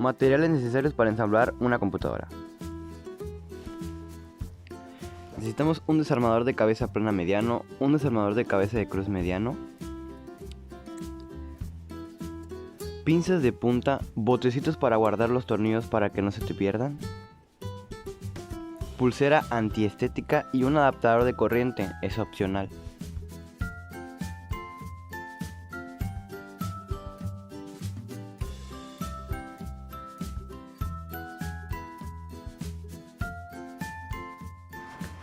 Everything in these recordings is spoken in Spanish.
Materiales necesarios para ensamblar una computadora. Necesitamos un desarmador de cabeza plana mediano, un desarmador de cabeza de cruz mediano, pinzas de punta, botecitos para guardar los tornillos para que no se te pierdan, pulsera antiestética y un adaptador de corriente, es opcional.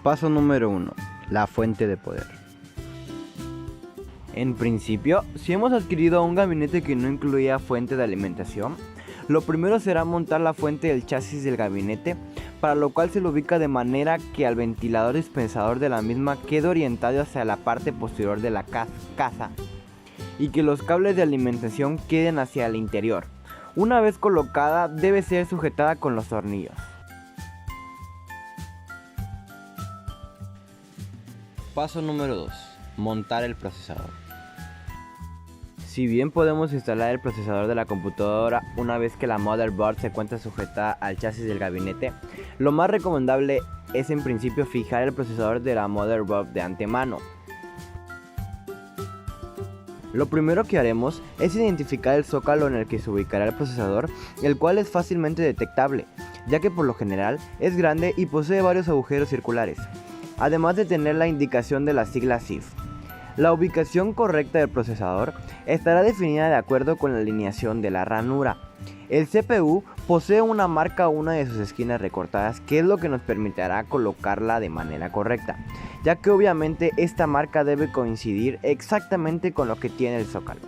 Paso número 1. La fuente de poder. En principio, si hemos adquirido un gabinete que no incluía fuente de alimentación, lo primero será montar la fuente del chasis del gabinete, para lo cual se lo ubica de manera que el ventilador dispensador de la misma quede orientado hacia la parte posterior de la casa y que los cables de alimentación queden hacia el interior. Una vez colocada, debe ser sujetada con los tornillos. Paso número 2. Montar el procesador. Si bien podemos instalar el procesador de la computadora una vez que la motherboard se encuentra sujetada al chasis del gabinete, lo más recomendable es en principio fijar el procesador de la motherboard de antemano. Lo primero que haremos es identificar el zócalo en el que se ubicará el procesador, el cual es fácilmente detectable, ya que por lo general es grande y posee varios agujeros circulares, además de tener la indicación de la sigla CIF. La ubicación correcta del procesador estará definida de acuerdo con la alineación de la ranura. El CPU posee una marca a una de sus esquinas recortadas, que es lo que nos permitirá colocarla de manera correcta, ya que obviamente esta marca debe coincidir exactamente con lo que tiene el zócalo.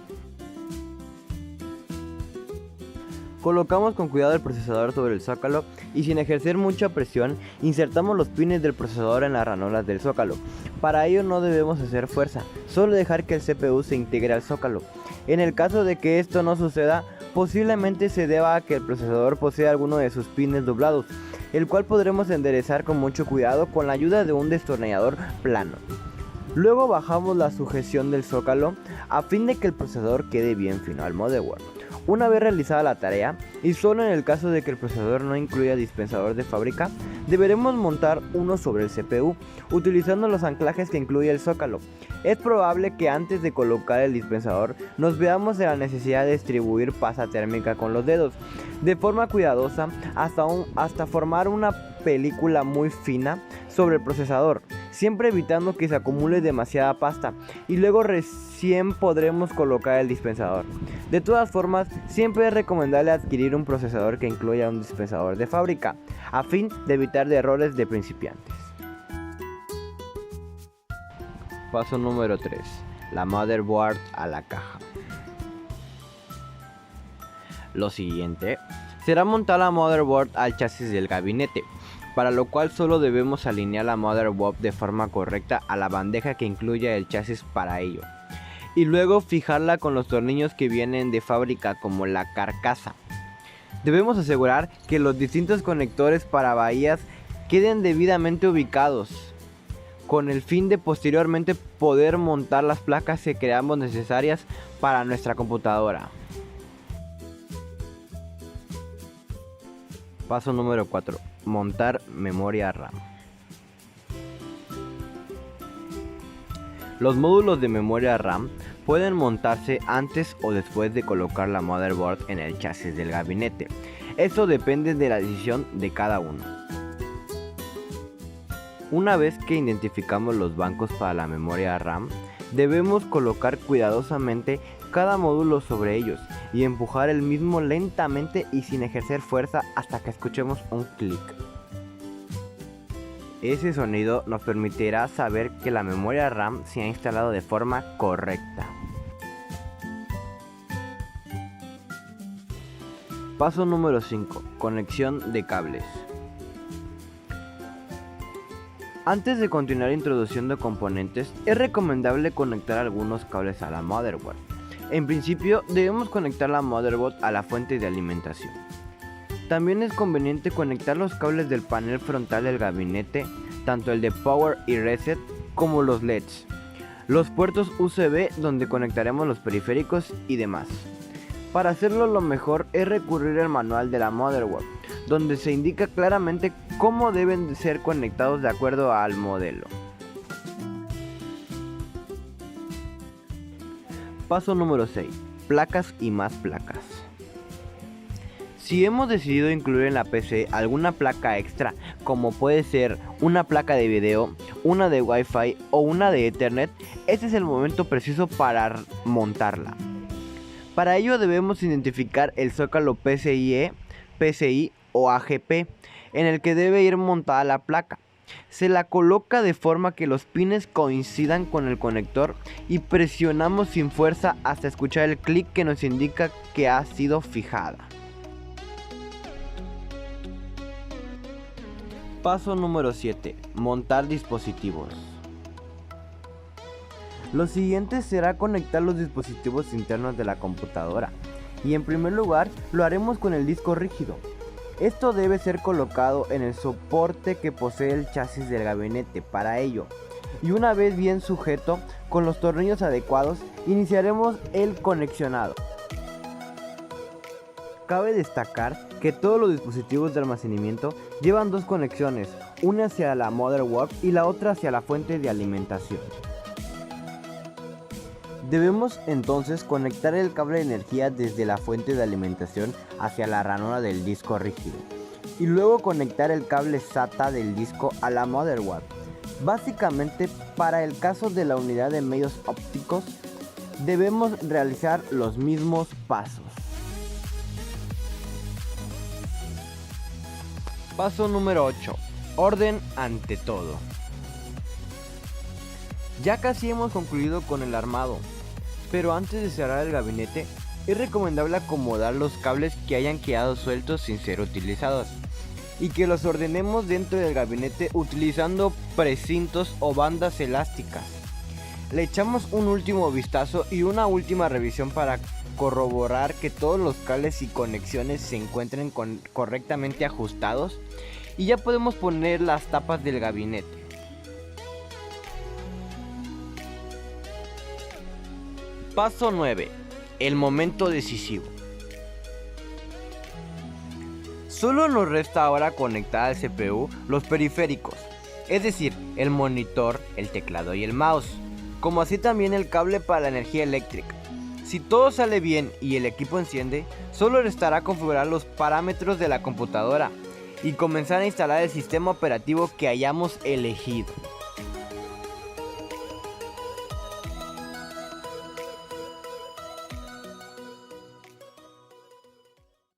Colocamos con cuidado el procesador sobre el zócalo y sin ejercer mucha presión insertamos los pines del procesador en las ranuras del zócalo. Para ello no debemos hacer fuerza, solo dejar que el CPU se integre al zócalo. En el caso de que esto no suceda, posiblemente se deba a que el procesador posee alguno de sus pines doblados, el cual podremos enderezar con mucho cuidado con la ayuda de un destornillador plano. Luego bajamos la sujeción del zócalo a fin de que el procesador quede bien fino al motherboard. Una vez realizada la tarea, y solo en el caso de que el procesador no incluya dispensador de fábrica, deberemos montar uno sobre el CPU, utilizando los anclajes que incluye el zócalo. Es probable que antes de colocar el dispensador nos veamos en la necesidad de distribuir pasta térmica con los dedos, de forma cuidadosa hasta formar una película muy fina sobre el procesador, siempre evitando que se acumule demasiada pasta, y luego recién podremos colocar el dispensador. De todas formas, siempre es recomendable adquirir un procesador que incluya un dispensador de fábrica, a fin de evitar errores de principiantes. Paso número 3. La motherboard a la caja. Lo siguiente será montar la motherboard al chasis del gabinete, para lo cual solo debemos alinear la motherboard de forma correcta a la bandeja que incluya el chasis para ello, y luego fijarla con los tornillos que vienen de fábrica como la carcasa. Debemos asegurar que los distintos conectores para bahías queden debidamente ubicados, con el fin de posteriormente poder montar las placas que creamos necesarias para nuestra computadora. Paso número 4. Montar memoria RAM. Los módulos de memoria RAM pueden montarse antes o después de colocar la motherboard en el chasis del gabinete. Eso depende de la decisión de cada uno. Una vez que identificamos los bancos para la memoria RAM, debemos colocar cuidadosamente cada módulo sobre ellos y empujar el mismo lentamente y sin ejercer fuerza hasta que escuchemos un clic. Ese sonido nos permitirá saber que la memoria RAM se ha instalado de forma correcta. Paso número 5. Conexión de cables. Antes de continuar introduciendo componentes, es recomendable conectar algunos cables a la motherboard. En principio, debemos conectar la motherboard a la fuente de alimentación. También es conveniente conectar los cables del panel frontal del gabinete, tanto el de Power y Reset como los LEDs, los puertos USB donde conectaremos los periféricos y demás. Para hacerlo, lo mejor es recurrir al manual de la motherboard, donde se indica claramente cómo deben de ser conectados de acuerdo al modelo. Paso número 6. Placas y más placas. Si hemos decidido incluir en la PC alguna placa extra, como puede ser una placa de video, una de Wi-Fi o una de Ethernet, este es el momento preciso para montarla. Para ello debemos identificar el zócalo PCIe, PCI o AGP en el que debe ir montada la placa. Se la coloca de forma que los pines coincidan con el conector y presionamos sin fuerza hasta escuchar el clic que nos indica que ha sido fijada. Paso número 7. Montar dispositivos. Lo siguiente será conectar los dispositivos internos de la computadora, y en primer lugar lo haremos con el disco rígido. Esto debe ser colocado en el soporte que posee el chasis del gabinete. Para ello, y una vez bien sujeto con los tornillos adecuados, iniciaremos el conexionado. Cabe destacar que todos los dispositivos de almacenamiento llevan dos conexiones, una hacia la motherboard y la otra hacia la fuente de alimentación. Debemos entonces conectar el cable de energía desde la fuente de alimentación hacia la ranura del disco rígido y luego conectar el cable SATA del disco a la motherboard. Básicamente, para el caso de la unidad de medios ópticos, debemos realizar los mismos pasos. Paso número 8. Orden ante todo. Ya casi hemos concluido con el armado, pero antes de cerrar el gabinete, es recomendable acomodar los cables que hayan quedado sueltos sin ser utilizados y que los ordenemos dentro del gabinete utilizando precintos o bandas elásticas. Le echamos un último vistazo y una última revisión para corroborar que todos los cables y conexiones se encuentren correctamente ajustados, y ya podemos poner las tapas del gabinete. Paso 9. El momento decisivo. Solo nos resta ahora conectar al CPU los periféricos, es decir, el monitor, el teclado y el mouse, como así también el cable para la energía eléctrica. Si todo sale bien y el equipo enciende, solo restará configurar los parámetros de la computadora y comenzar a instalar el sistema operativo que hayamos elegido.